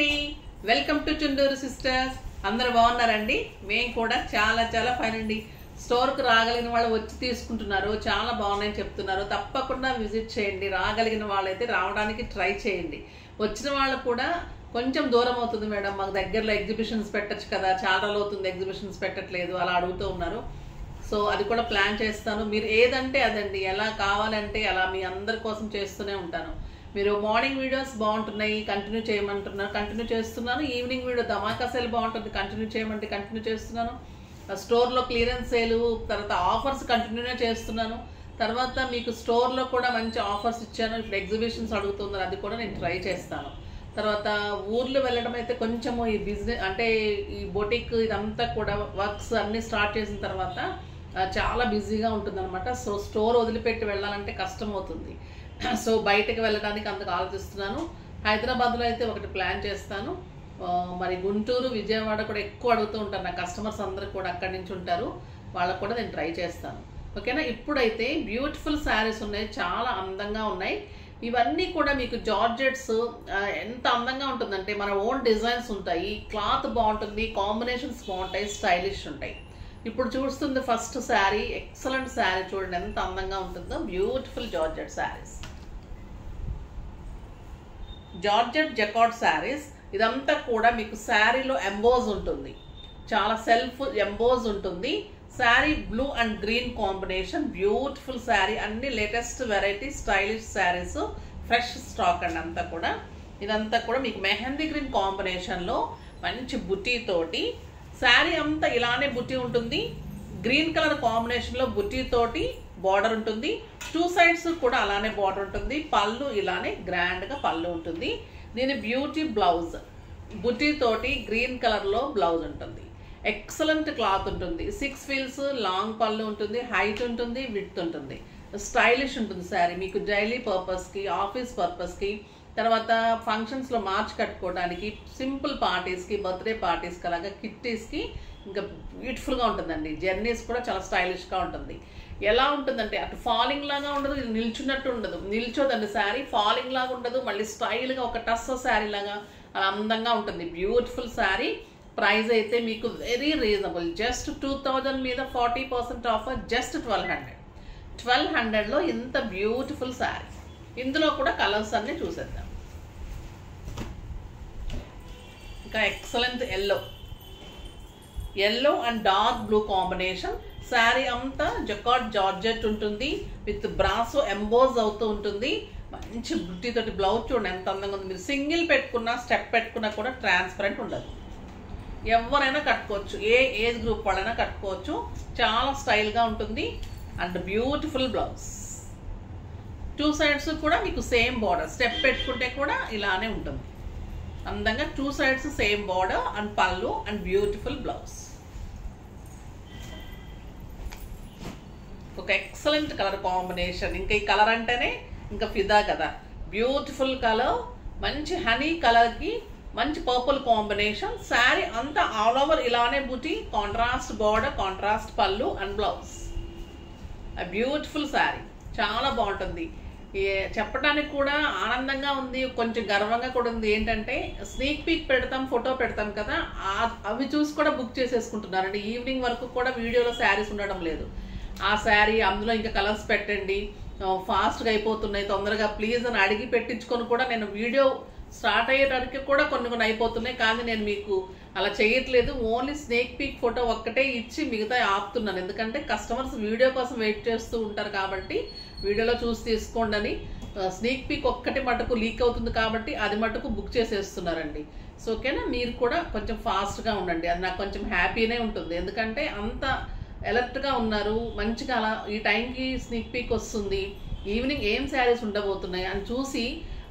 అండి, welcome to Chunduru sisters. అందరూ బాగున్నారండి? మేము కూడా చాలా చాలా ఫైన్ అండి. స్టోర్కి రాగలిగిన వాళ్ళు వచ్చి తీసుకుంటున్నారు, చాలా బాగున్నాయని చెప్తున్నారు. తప్పకుండా విజిట్ చేయండి. రాగలిగిన వాళ్ళైతే రావడానికి ట్రై చేయండి. వచ్చిన వాళ్ళు కూడా కొంచెం దూరం అవుతుంది మేడం, మాకు దగ్గరలో ఎగ్జిబిషన్స్ పెట్టచ్చు కదా, చాలా రోజులు అవుతుంది ఎగ్జిబిషన్స్ పెట్టట్లేదు అలా అడుగుతూ ఉన్నారు. సో అది కూడా ప్లాన్ చేస్తాను. మీరు ఏదంటే అదండి, ఎలా కావాలంటే అలా మీ అందరి కోసం చేస్తూనే ఉంటాను. మీరు మార్నింగ్ వీడియోస్ బాగుంటున్నాయి కంటిన్యూ చేయమంటున్నారు, కంటిన్యూ చేస్తున్నాను. ఈవినింగ్ వీడియో ధమాకా సేల్ బాగుంటుంది, కంటిన్యూ చేయమంటే కంటిన్యూ చేస్తున్నాను. స్టోర్లో క్లియరెన్స్ సేల్, తర్వాత ఆఫర్స్ కంటిన్యూనే చేస్తున్నాను. తర్వాత మీకు స్టోర్లో కూడా మంచి ఆఫర్స్ ఇచ్చాను. ఇప్పుడు ఎగ్జిబిషన్స్ అడుగుతున్నారు, అది కూడా నేను ట్రై చేస్తాను. తర్వాత ఊర్లు వెళ్ళడం అయితే కొంచెము ఈ బిజినెస్ అంటే ఈ బొటిక్ ఇదంతా కూడా వర్క్స్ అన్నీ స్టార్ట్ చేసిన తర్వాత చాలా బిజీగా ఉంటుంది అనమాట. సో స్టోర్ వదిలిపెట్టి వెళ్ళాలంటే కష్టం అవుతుంది. సో బయటకు వెళ్ళడానికి అందుకు ఆలోచిస్తున్నాను. హైదరాబాద్లో అయితే ఒకటి ప్లాన్ చేస్తాను. మరి గుంటూరు, విజయవాడ కూడా ఎక్కువ అడుగుతూ ఉంటారు నా కస్టమర్స్, అందరూ కూడా అక్కడి నుంచి ఉంటారు, వాళ్ళకు కూడా నేను ట్రై చేస్తాను. ఓకేనా? ఇప్పుడైతే బ్యూటిఫుల్ శారీస్ ఉన్నాయి, చాలా అందంగా ఉన్నాయి. ఇవన్నీ కూడా మీకు జార్జెట్స్ ఎంత అందంగా ఉంటుందంటే మన ఓన్ డిజైన్స్ ఉంటాయి, క్లాత్ బాగుంటుంది, కాంబినేషన్స్ బాగుంటాయి, స్టైలిష్ ఉంటాయి. ఇప్పుడు చూస్తుంది ఫస్ట్ శారీ, ఎక్సలెంట్ శారీ, చూడండి ఎంత అందంగా ఉంటుందో. Beautiful georgette saris, georgette jacquard saris. ఇదంతా కూడా మీకు శారీలో ఎంబోజ్ ఉంటుంది, చాలా సెల్ఫ్ ఎంబోజ్ ఉంటుంది. Sari blue and green combination, beautiful sari. అన్ని latest variety stylish saris, fresh stock అండి అంతా కూడా. ఇదంతా కూడా మీకు మెహందీ గ్రీన్ కాంబినేషన్లో మంచి బుటీ తోటి శారీ అంతా ఇలానే బుటీ ఉంటుంది. గ్రీన్ కలర్ కాంబినేషన్లో బుటీ తోటి బార్డర్ ఉంటుంది, టూ సైడ్స్ కూడా అలానే బార్డర్ ఉంటుంది. పళ్ళు ఇలానే గ్రాండ్గా పళ్ళు ఉంటుంది. దీని బ్యూటీ బ్లౌజ్ బుటీ తోటి గ్రీన్ కలర్లో బ్లౌజ్ ఉంటుంది. ఎక్సలెంట్ క్లాత్ ఉంటుంది. 6 ఫీల్స్ లాంగ్ పళ్ళు ఉంటుంది, హైట్ ఉంటుంది, విడ్త్ ఉంటుంది. స్టైలిష్ ఉంటుంది శారీ. మీకు డైలీ పర్పస్కి, ఆఫీస్ పర్పస్కి, తర్వాత ఫంక్షన్స్లో మార్చ్ కట్టుకోవడానికి, సింపుల్ పార్టీస్కి, బర్త్డే పార్టీస్కి, అలాగే కిట్టీస్కి ఇంకా బ్యూటిఫుల్గా ఉంటుందండి. జర్నీస్ కూడా చాలా స్టైలిష్గా ఉంటుంది. ఎలా ఉంటుందంటే అటు ఫాలింగ్ లాగా ఉండదు, ఇది నిల్చున్నట్టు ఉండదు, నిల్చోదండి శారీ. ఫాలింగ్ లాగా ఉండదు, మళ్ళీ స్టైల్గా ఒక టస్సో శారీ లాగా అలా అందంగా ఉంటుంది. బ్యూటిఫుల్ శారీ. ప్రైస్ అయితే మీకు వెరీ రీజనబుల్, జస్ట్ 2000 మీద 40% ఆఫర్, జస్ట్ 1200. 1200లో ఇంత బ్యూటిఫుల్ శారీ. ఇందులో కూడా కలర్స్ అన్ని చూసేద్దాం. ఇంకా excellent yellow and dark blue combination. Sari అంతా జకార్డ్ జార్జెట్ ఉంటుంది, విత్ బ్రాసో ఎంబోజ్ అవుతూ ఉంటుంది. మంచి బుట్టి తోటి బ్లౌజ్ చూడండి ఎంత అందంగా ఉంది. మీరు సింగిల్ పెట్టుకున్నా, స్టెప్ పెట్టుకున్నా కూడా ట్రాన్స్పరెంట్ ఉండదు, ఎవరైనా కట్టుకోవచ్చు, ఏ ఏజ్ గ్రూప్ వాళ్ళైనా కట్టుకోవచ్చు. చాలా స్టైల్గా ఉంటుంది. And beautiful blouse, two sides కూడా మీకు సేమ్ బార్డర్, స్టెప్ పెట్టుకుంటే కూడా ఇలానే ఉంటుంది అందంగా. Two sides same border and పళ్ళు అండ్ బ్యూటిఫుల్ బ్లౌజ్. ఒక ఎక్సలెంట్ కలర్ కాంబినేషన్. ఇంకా ఈ కలర్ అంటేనే ఇంకా ఫిదా కదా. బ్యూటిఫుల్ కలర్, మంచి హనీ కలర్కి మంచి పర్పుల్ కాంబినేషన్. శారీ అంతా ఆల్ ఓవర్ ఇలానే బుటీ, కాంట్రాస్ట్ బార్డర్, కాంట్రాస్ట్ పళ్ళు అండ్ బ్లౌజ్. బ్యూటిఫుల్ శారీ, చాలా బాగుంటుంది. చెప్పడానికి కూడా ఆనందంగా ఉంది, కొంచెం గర్వంగా కూడా ఉంది. ఏంటంటే స్నేక్ పీక్ పెడతాం, ఫోటో పెడతాం కదా, అవి చూసి కూడా బుక్ చేసేసుకుంటున్నారండి. ఈవినింగ్ వరకు కూడా వీడియోలో శారీస్ ఉండడం లేదు. ఆ శారీ అందులో ఇంకా కలర్స్ పెట్టండి, ఫాస్ట్గా అయిపోతున్నాయి, తొందరగా ప్లీజ్ అని అడిగి పెట్టించుకొని కూడా నేను వీడియో స్టార్ట్ అయ్యేటానికి కూడా కొన్ని అయిపోతున్నాయి. కానీ నేను మీకు అలా చేయట్లేదు. ఓన్లీ స్నేక్ పీక్ ఫోటో ఒక్కటే ఇచ్చి మిగతా ఆపుతున్నాను. ఎందుకంటే కస్టమర్స్ వీడియో కోసం వెయిట్ చేస్తూ ఉంటారు కాబట్టి వీడియోలో చూసి తీసుకోండి అని. స్నేక్ పీక్ ఒక్కటి మటుకు లీక్ అవుతుంది కాబట్టి అది మటుకు బుక్ చేసేస్తున్నారండి. సో ఓకేనా? మీరు కూడా కొంచెం ఫాస్ట్గా ఉండండి, అది నాకు కొంచెం హ్యాపీనే ఉంటుంది. ఎందుకంటే అంత అలర్ట్గా ఉన్నారు, మంచిగా అలా ఈ టైంకి స్నేక్ పీక్ వస్తుంది, ఈవినింగ్ ఏం శారీస్ ఉండబోతున్నాయి అని చూసి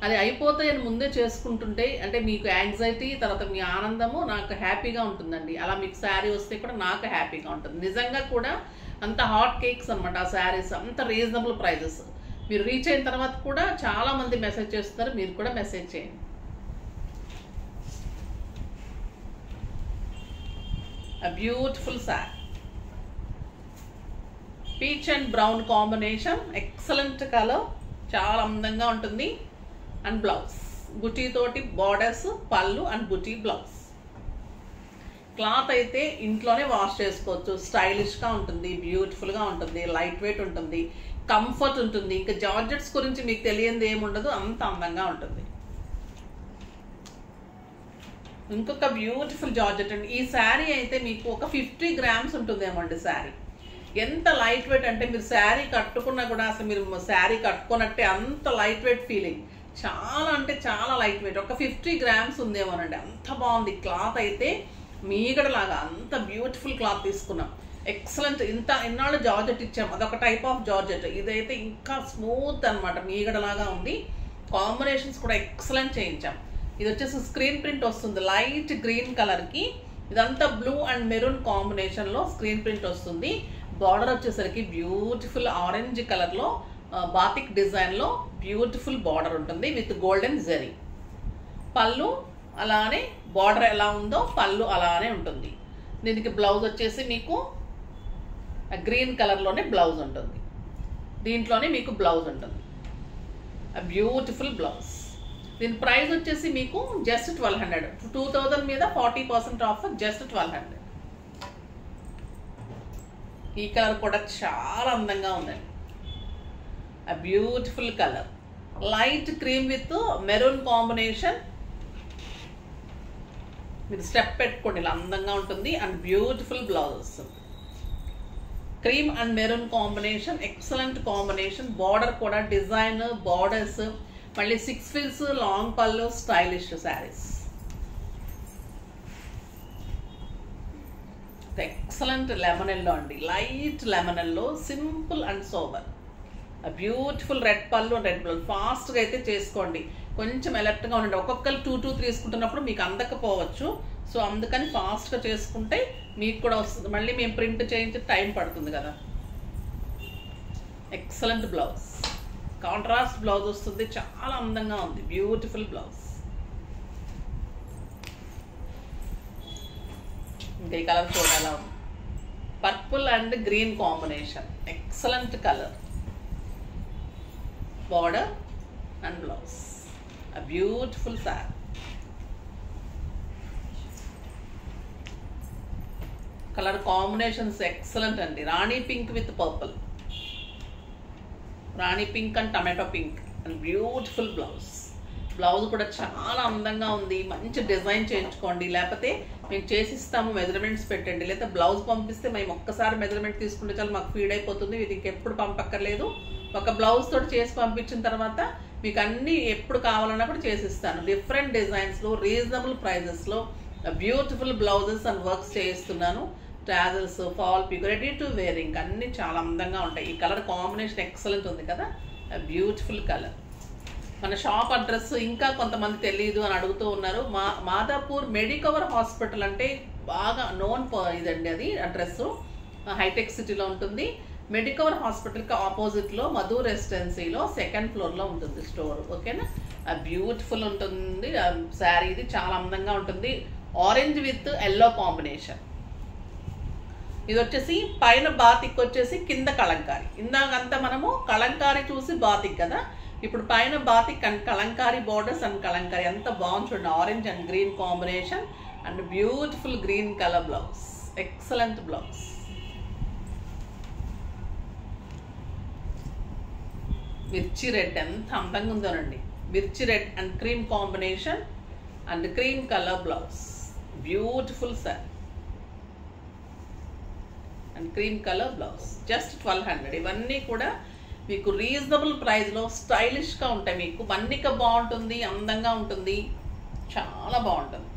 అది అయిపోతాయని ముందే చేసుకుంటుంటే అంటే మీకు యాంగ్జైటీ, తర్వాత మీ ఆనందము నాకు హ్యాపీగా ఉంటుందండి. అలా మీకు శారీ వస్తే కూడా నాకు హ్యాపీగా ఉంటుంది. నిజంగా కూడా అంత హాట్ కేక్స్ అనమాట ఆ శారీస్, అంత రీజనబుల్ ప్రైజెస్. మీరు రీచ్ అయిన తర్వాత కూడా చాలామంది మెసేజ్ చేస్తున్నారు, మీరు కూడా మెసేజ్ చేయండి. Beautiful sari, peach and brown combination, excellent colour, చాలా అందంగా ఉంటుంది. అండ్ బ్లౌజ్ బుటీ తోటి బార్డర్స్, పళ్ళు అండ్ బుటీ బ్లౌజ్. క్లాత్ అయితే ఇంట్లోనే వాష్ చేసుకోవచ్చు. స్టైలిష్గా ఉంటుంది, బ్యూటిఫుల్గా ఉంటుంది, లైట్ వెయిట్ ఉంటుంది, కంఫర్ట్ ఉంటుంది. ఇంకా జార్జెట్స్ గురించి మీకు తెలియంది ఏముండదు, అంత అందంగా ఉంటుంది. ఇంకొక బ్యూటిఫుల్ జార్జెట్ అండి. ఈ శారీ అయితే మీకు ఒక 50 grams ఉంటుందేమో అండి. శారీ ఎంత లైట్ వెయిట్ అంటే మీరు శారీ కట్టుకున్నా కూడా అసలు మీరు శారీ కట్టుకున్నట్టే అంత లైట్ వెయిట్ ఫీలింగ్. చాలా అంటే చాలా లైట్ వెయిట్. ఒక 50 grams ఉందేమోనండి. అంత బాగుంది. క్లాత్ అయితే మీగడలాగా అంత బ్యూటిఫుల్ క్లాత్ తీసుకున్నాం. ఎక్సలెంట్. ఇన్నాళ్ళు జార్జెట్ ఇచ్చాం, అదొక టైప్ ఆఫ్ జార్జెట్. ఇదైతే ఇంకా స్మూత్ అనమాట, మీగడలాగా ఉంది. కాంబినేషన్స్ కూడా ఎక్సలెంట్ చేయించాం. ఇది వచ్చేసి స్క్రీన్ ప్రింట్ వస్తుంది లైట్ గ్రీన్ కలర్కి. ఇదంతా బ్లూ అండ్ మెరూన్ కాంబినేషన్లో స్క్రీన్ ప్రింట్ వస్తుంది. బార్డర్ వచ్చేసరికి బ్యూటిఫుల్ ఆరెంజ్ కలర్లో బాతిక్ డిజైన్లో బ్యూటిఫుల్ బార్డర్ ఉంటుంది విత్ గోల్డెన్ జరీ. పళ్ళు అలానే బార్డర్ ఎలా ఉందో పళ్ళు అలానే ఉంటుంది. దీనికి బ్లౌజ్ వచ్చేసి మీకు గ్రీన్ కలర్లోనే బ్లౌజ్ ఉంటుంది. దీంట్లోనే మీకు బ్లౌజ్ ఉంటుంది, బ్యూటిఫుల్ బ్లౌజ్. దీని ప్రైస్ వచ్చేసి మీకు జస్ట్ 1200. 2000 మీద 40% ఆఫ్, జస్ట్ 1200. ఈ కలర్ కూడా చాలా అందంగా ఉందండి. Beautiful colour, light cream with maroon combination. మీరు స్టెప్ పెట్టుకోండి, ఇలా అందంగా ఉంటుంది. అండ్ బ్యూటిఫుల్ బ్లౌజ్ వస్తుంది. Cream and maroon combination, excellent combination. Border కూడా డిజైన్, బార్డర్స్, మళ్ళీ 6 frills, లాంగ్ పళ్ళు, stylish saris. Excellent lemon yellow అండి, light lemon yellow, simple and sober. Beautiful red పళ్ళు, రెడ్ బ్లౌజ్. ఫాస్ట్గా అయితే చేసుకోండి, కొంచెం అలర్ట్గా ఉండండి. ఒక్కొక్కరు 2 తీసుకుంటున్నప్పుడు మీకు అందకపోవచ్చు. సో అందుకని ఫాస్ట్గా చేసుకుంటే మీకు కూడా వస్తుంది. మళ్ళీ మేము ప్రింట్ చేయించి టైం పడుతుంది కదా. ఎక్సలెంట్ బ్లౌజ్, కాంట్రాస్ట్ బ్లౌజ్ వస్తుంది. చాలా అందంగా ఉంది, బ్యూటిఫుల్ బ్లౌజ్. ఇంకా ఈ కలర్ చూడాలా ఉంది. Purple and green combination, excellent colour. Border and blouse, beautiful sari. Colour combinations excellent అండి. Rani pink with purple, rani pink and tomato pink and beautiful blouse. Blouse కూడా చాలా అందంగా ఉంది. మంచి డిజైన్ చేయించుకోండి, లేకపోతే మేము చేసిస్తాము, మెజర్మెంట్స్ పెట్టండి. లేదా బ్లౌజ్ పంపిస్తే మేము ఒక్కసారి మెజర్మెంట్ తీసుకుంటే చాలు, మాకు ఫీడ్ అయిపోతుంది. ఇది ఇంకెప్పుడు పంపక్కర్లేదు. ఒక బ్లౌజ్ తోటి చేసి పంపించిన తర్వాత మీకు అన్నీ ఎప్పుడు కావాలన్నా కూడా చేసిస్తాను. డిఫరెంట్ డిజైన్స్లో, రీజనబుల్ ప్రైజెస్లో బ్యూటిఫుల్ బ్లౌజెస్ అండ్ వర్క్స్ చేయిస్తున్నాను. Tassels, fall pico, ready to wearing అన్నీ చాలా అందంగా ఉంటాయి. ఈ కలర్ కాంబినేషన్ ఎక్సలెంట్ ఉంది కదా, బ్యూటిఫుల్ కలర్. మన షాప్ అడ్రస్ ఇంకా కొంతమంది తెలియదు అని అడుగుతూ ఉన్నారు. మాదాపూర్ మెడికవర్ హాస్పిటల్ అంటే బాగా నోన్ ఇదండి. అది అడ్రస్ హైటెక్ సిటీలో ఉంటుంది. మెడికవర్ హాస్పిటల్కి ఆపోజిట్లో మధు రెసిడెన్సీలో 2nd floorలో ఉంటుంది స్టోర్. ఓకేనా. బ్యూటిఫుల్ ఉంటుంది శారీ. ఇది చాలా అందంగా ఉంటుంది. Orange with yellow combination. ఇది వచ్చేసి పైన బాతిక్ వచ్చేసి కింద కలంకారీ. ఇందాకంతా మనము కలంకారీ చూసి బాతిక్ కదా, ఇప్పుడు పైన batik and Kalamkari borders and Kalamkari. ఎంత బాగుంది చూడండి. Orange and green combination and beautiful green colour blouse, excellent blouse. మిర్చి రెడ్ ఎంత అందంగా ఉందోనండి. మిర్చి red and cream combination and cream colour blouse, beautiful sir and cream colour blouse. Just 1200. ఇవన్నీ కూడా మీకు రీజనబుల్ ప్రైస్లో స్టైలిష్గా ఉంటాయి. మీకు మన్నిక బాగుంటుంది, అందంగా ఉంటుంది, చాలా బాగుంటుంది.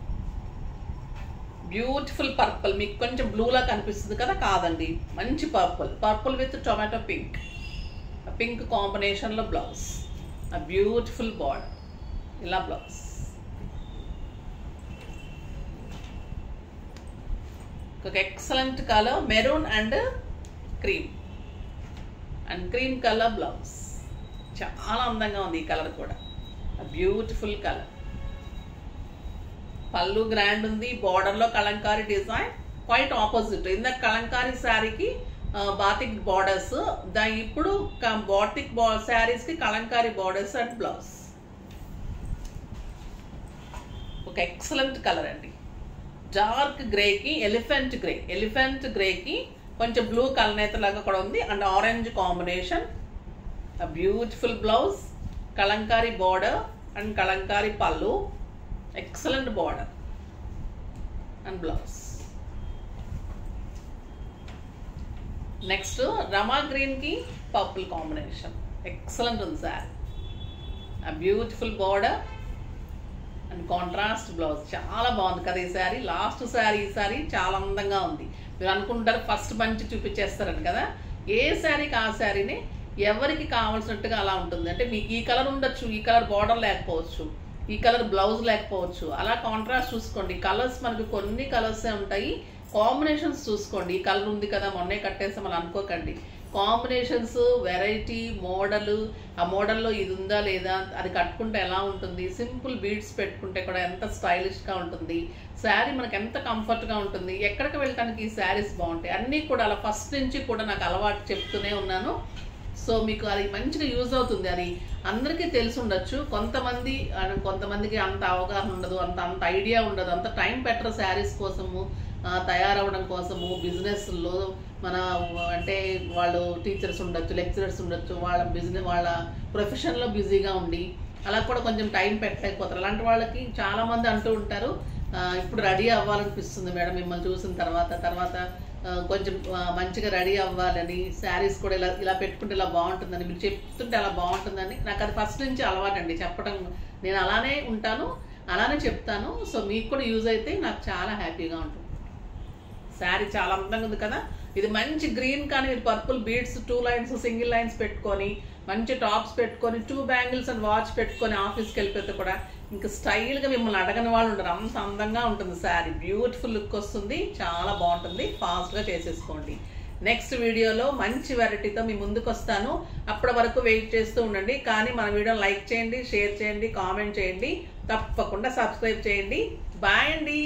బ్యూటిఫుల్ పర్పుల్, మీకు కొంచెం బ్లూలా కనిపిస్తుంది కదా, కాదండి, మంచి purple. Purple with tomato pink, pink కాంబినేషన్లో బ్లౌజ్, బ్యూటిఫుల్ బార్డర్, ఇలా బ్లౌజ్. ఒక excellent colour maroon and cream and cream colour blouse. చాలా అందంగా ఉంది ఈ కలర్ కూడా, బ్యూటిఫుల్ కలర్. పళ్ళు గ్రాండ్ ఉంది, బార్డర్లో కలంకారీ డిజైన్, క్వైట్ ఆపోజిట్. ఇందాక కలంకారీ శారీకి బాతిక్ బార్డర్స్, ఇప్పుడు బాతిక్ శారీస్కి కలంకారీ బార్డర్స్ అండ్ బ్లౌజ్. ఒక ఎక్సలెంట్ కలర్ అండి. డార్క్ గ్రేకి ఎలిఫెంట్ గ్రేకి కొంచెం బ్లూ కలనేత లాగా కూడా ఉంది and orange combination. Beautiful blouse, Kalamkari border and Kalamkari పళ్ళు, excellent border and blouse. Next Rama గ్రీన్కి పర్పుల్ కాంబినేషన్, ఎక్సలెంట్ ఉంది sari. Beautiful border and contrast blouse, చాలా బాగుంది కదా ఈ శారీ. లాస్ట్ శారీ ఈ శారీ చాలా అందంగా ఉంది. మీరు అనుకుంటారు ఫస్ట్ బంచ్ చూపించేస్తారని కదా, ఏ శారీకి ఆ శారీని ఎవరికి కావాల్సినట్టుగా అలా ఉంటుంది. అంటే మీకు ఈ కలర్ ఉండొచ్చు, ఈ కలర్ బార్డర్ లేకపోవచ్చు, ఈ కలర్ బ్లౌజ్ లేకపోవచ్చు, అలా కాంట్రాస్ట్ చూసుకోండి. కలర్స్ మనకు కొన్ని కలర్సే ఉంటాయి, కాంబినేషన్స్ చూసుకోండి. ఈ కలర్ ఉంది కదా మొన్నే కట్టేస్తాం అని అనుకోకండి. కాంబినేషన్స్, వెరైటీ, మోడల్, ఆ మోడల్లో ఇది ఉందా లేదా, అది కట్టుకుంటే ఎలా ఉంటుంది, సింపుల్ బీడ్స్ పెట్టుకుంటే కూడా ఎంత స్టైలిష్గా ఉంటుంది, శారీ మనకు ఎంత కంఫర్ట్గా ఉంటుంది, ఎక్కడికి వెళ్ళటానికి ఈ శారీస్ బాగుంటాయి, అన్నీ కూడా అలా ఫస్ట్ నుంచి కూడా నాకు అలవాటు చెప్తూనే ఉన్నాను. సో మీకు అది మంచిగా యూజ్ అవుతుంది. అది అందరికీ తెలిసి ఉండొచ్చు, కొంతమందికి అంత అవగాహన ఉండదు, అంత ఐడియా ఉండదు, అంత టైం పెట్టరు శారీస్ కోసము, తయారవడం కోసము. బిజినెస్లో మన అంటే వాళ్ళు టీచర్స్ ఉండొచ్చు, లెక్చరర్స్ ఉండొచ్చు, వాళ్ళ ప్రొఫెషన్లో బిజీగా ఉండి అలా కూడా కొంచెం టైం పెట్టలేకపోతారు. అలాంటి వాళ్ళకి చాలామంది అంటూ ఉంటారు, ఇప్పుడు రెడీ అవ్వాలనిపిస్తుంది మేడం మిమ్మల్ని చూసిన తర్వాత కొంచెం మంచిగా రెడీ అవ్వాలని, శారీస్ కూడా ఇలా పెట్టుకుంటే ఇలా బాగుంటుందని, మీరు చెప్తుంటే అలా బాగుంటుందని. నాకు అది ఫస్ట్ నుంచి అలవాటండి చెప్పడం. నేను అలానే ఉంటాను, అలానే చెప్తాను. సో మీకు కూడా యూజ్ అయితే నాకు చాలా హ్యాపీగా ఉంటుంది. శారీ చాలా అందంగా ఉంది కదా. ఇది మంచి గ్రీన్ కానీ మీరు purple beads 2 lines single lines పెట్టుకొని, మంచి టాప్స్ పెట్టుకొని, 2 బ్యాంగిల్స్ అండ్ వాచ్ పెట్టుకొని ఆఫీస్కి వెళ్ళిపోతే కూడా ఇంకా స్టైల్గా మిమ్మల్ని అడగని వాళ్ళు ఉండరు, అంత అందంగా ఉంటుంది శారీ. బ్యూటిఫుల్ లుక్ వస్తుంది, చాలా బాగుంటుంది. ఫాస్ట్గా చేసేసుకోండి. నెక్స్ట్ వీడియోలో మంచి వెరైటీతో మీ ముందుకు వస్తాను. అప్పటి వరకు వెయిట్ చేస్తూ ఉండండి. కానీ మన వీడియోని లైక్ చేయండి, షేర్ చేయండి, కామెంట్ చేయండి, తప్పకుండా సబ్స్క్రైబ్ చేయండి. బాయ్ అండి.